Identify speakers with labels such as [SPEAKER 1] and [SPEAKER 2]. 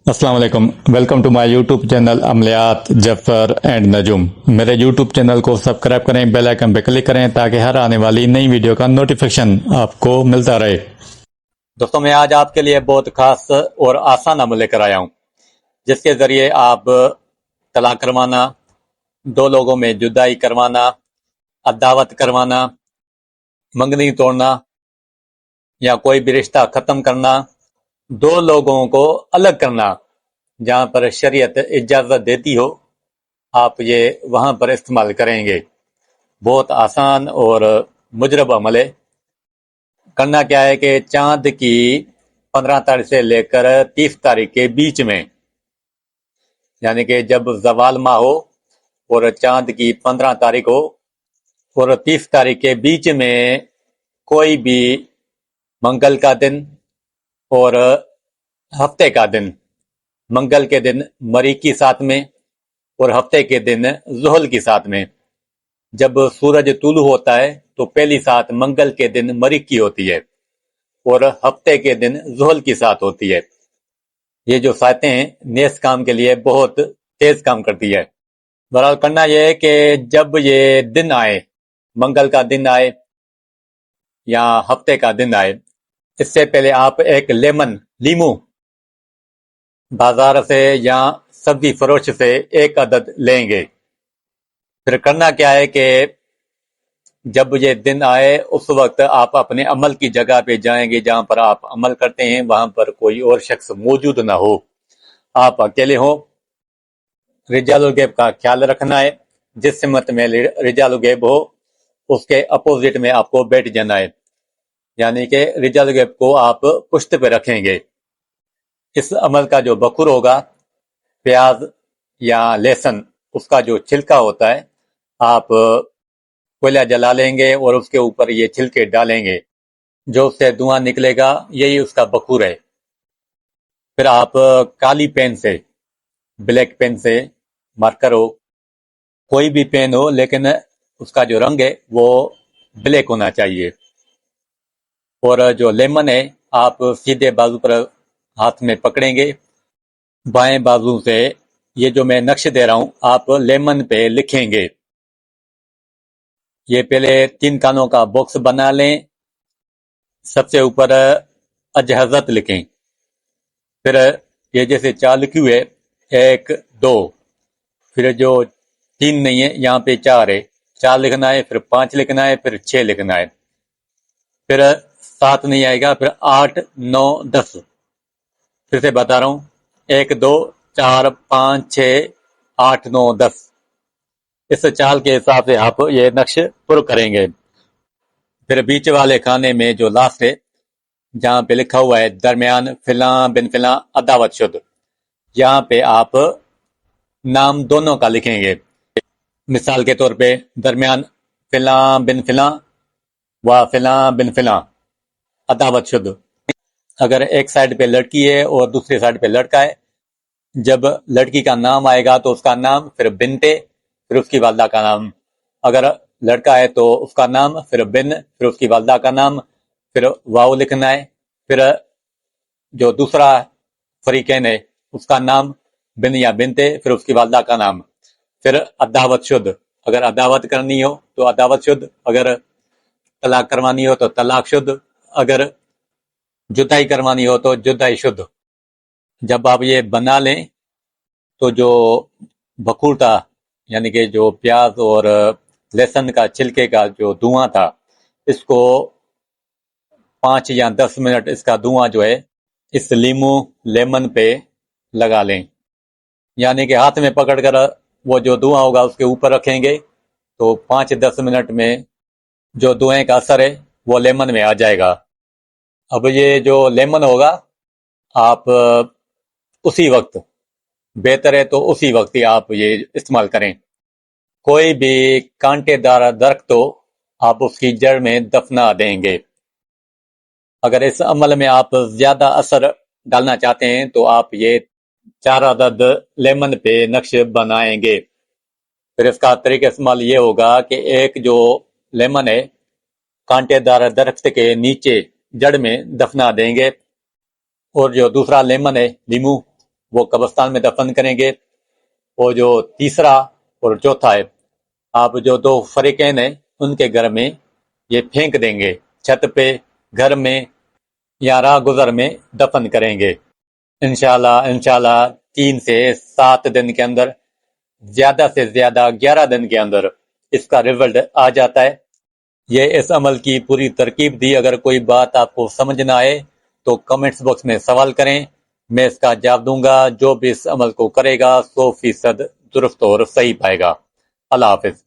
[SPEAKER 1] السلام علیکم، welcome to my YouTube channel عملیات جعفر اینڈ نجوم۔ میرے یوٹیوب چینل کو سبسکرائب کریں، بیل آئیکن پہ کلک کریں تاکہ ہر آنے والی نئی ویڈیو کا نوٹیفیکشن آپ کو ملتا رہے۔ دوستوں میں آج آپ کے لیے بہت خاص اور آسان عمل لے کر آیا ہوں، جس کے ذریعے آپ طلاق کروانا، دو لوگوں میں جدائی کروانا، عداوت کروانا، منگنی توڑنا یا کوئی بھی رشتہ ختم کرنا، دو لوگوں کو الگ کرنا، جہاں پر شریعت اجازت دیتی ہو آپ یہ وہاں پر استعمال کریں گے۔ بہت آسان اور مجرب عمل ہے۔ کرنا کیا ہے کہ چاند کی 15 تاریخ سے لے کر 30 تاریخ کے بیچ میں، یعنی کہ جب زوال ماہ ہو اور چاند کی 15 تاریخ ہو اور 30 تاریخ کے بیچ میں کوئی بھی منگل کا دن اور ہفتے کا دن، منگل کے دن مریخ کی ساتھ میں اور ہفتے کے دن زحل کی ساتھ میں، جب سورج طلوع ہوتا ہے تو پہلی ساتھ منگل کے دن مریخ کی ہوتی ہے اور ہفتے کے دن زحل کی ساتھ ہوتی ہے۔ یہ جو ساتیں ہیں نیس کام کے لیے بہت تیز کام کرتی ہے۔ بہرحال کرنا یہ ہے کہ جب یہ دن آئے، منگل کا دن آئے یا ہفتے کا دن آئے، اس سے پہلے آپ ایک لیمو بازار سے یا سبزی فروش سے ایک عدد لیں گے۔ پھر کرنا کیا ہے کہ جب یہ دن آئے اس وقت آپ اپنے عمل کی جگہ پہ جائیں گے، جہاں پر آپ عمل کرتے ہیں وہاں پر کوئی اور شخص موجود نہ ہو، آپ اکیلے ہوں۔ رجال الغیب کا خیال رکھنا ہے، جس سمت میں رجال الغیب ہو اس کے اپوزٹ میں آپ کو بیٹھ جانا ہے، یعنی کہ رجال الغیب کو آپ پشت پہ رکھیں گے۔ اس عمل کا جو بخور ہوگا، پیاز یا لہسن، اس کا جو چھلکا ہوتا ہے، آپ کوئلہ جلا لیں گے اور اس کے اوپر یہ چھلکے ڈالیں گے، جو اس سے دھواں نکلے گا یہی اس کا بخور ہے۔ پھر آپ کالی پین سے، بلیک پین سے، مارکر ہو، کوئی بھی پین ہو لیکن اس کا جو رنگ ہے وہ بلیک ہونا چاہیے، اور جو لیمن ہے آپ سیدھے بازو پر ہاتھ میں پکڑیں گے، بائیں بازو سے یہ جو میں نقش دے رہا ہوں آپ لیمن پہ لکھیں گے۔ یہ پہلے 3 کانوں کا باکس بنا لیں، سب سے اوپر اجہزت لکھیں، پھر یہ جیسے 4 لکھی ہوئے 1 2، پھر جو 3 نہیں ہے یہاں پہ 4 ہے، 4 لکھنا ہے، پھر 5 لکھنا ہے، پھر 6 لکھنا ہے، پھر 7 نہیں آئے گا، پھر 8 9 10۔ پھر سے بتا رہا ہوں، 1 2 4 5 6 8 9 10۔ اس چال کے حساب سے آپ یہ نقش پر کریں گے۔ پھر بیچ والے کھانے میں جو لاسٹ ہے، جہاں پہ لکھا ہوا ہے درمیان فلاں بن فلاں عداوت شد، یہاں پہ آپ نام دونوں کا لکھیں گے۔ مثال کے طور پہ درمیان فلاں بن فلاں و فلاں بن فلاں عداوت شد۔ اگر ایک سائڈ پہ لڑکی ہے اور دوسری سائڈ پہ لڑکا ہے، جب لڑکی کا نام آئے گا تو اس کا نام، پھر بنتے، پھر اس کی والدہ کا نام۔ اگر لڑکا ہے تو اس کا نام، پھر بن، پھر اس کی والدہ کا نام، پھر واو لکھنا ہے، پھر جو دوسرا فریقین ہے اس کا نام، بن یا بنتے، پھر اس کی والدہ کا نام، پھر عداوت شد۔ اگر عداوت کرنی ہو تو عداوت شد، اگر طلاق کروانی ہو تو طلاق شد، اگر جدائی کروانی ہو تو جدائی شد۔ جب آپ یہ بنا لیں تو جو بخور تھا، یعنی کہ جو پیاز اور لہسن کا چھلکے کا جو دھواں تھا، اس کو 5 یا 10 منٹ اس کا دھواں جو ہے اس لیمن پہ لگا لیں، یعنی کہ ہاتھ میں پکڑ کر وہ جو دھواں ہوگا اس کے اوپر رکھیں گے تو 5-10 منٹ میں جو دھوئیں کا اثر ہے وہ لیمن میں آ جائے گا۔ اب یہ جو لیمن ہوگا آپ اسی وقت، بہتر ہے تو اسی وقت ہی آپ یہ استعمال کریں۔ کوئی بھی کانٹے دار درخت ہو آپ اس کی جڑ میں دفنا دیں گے۔ اگر اس عمل میں آپ زیادہ اثر ڈالنا چاہتے ہیں تو آپ یہ 4 عدد لیمن پہ نقش بنائیں گے۔ پھر اس کا طریقہ استعمال یہ ہوگا کہ ایک جو لیمن ہے کانٹے دار درخت کے نیچے جڑ میں دفنا دیں گے، اور جو دوسرا لیمن ہے لیمو وہ قبرستان میں دفن کریں گے. وہ جو تیسرا اور چوتھا ہے، آپ جو 2 فریقین ہیں ان کے گھر میں یہ پھینک دیں گے، چھت پہ، گھر میں یا راہ گزر میں دفن کریں گے. انشاءاللہ 3 سے 7 دن کے اندر، زیادہ سے زیادہ 11 دن کے اندر اس کا رزلٹ آ جاتا ہے. یہ اس عمل کی پوری ترکیب دی. اگر کوئی بات آپ کو سمجھ نہ آئے تو کمنٹس باکس میں سوال کریں، میں اس کا جواب دوں گا. جو بھی اس عمل کو کرے گا 100% درست اور صحیح پائے گا. اللہ حافظ.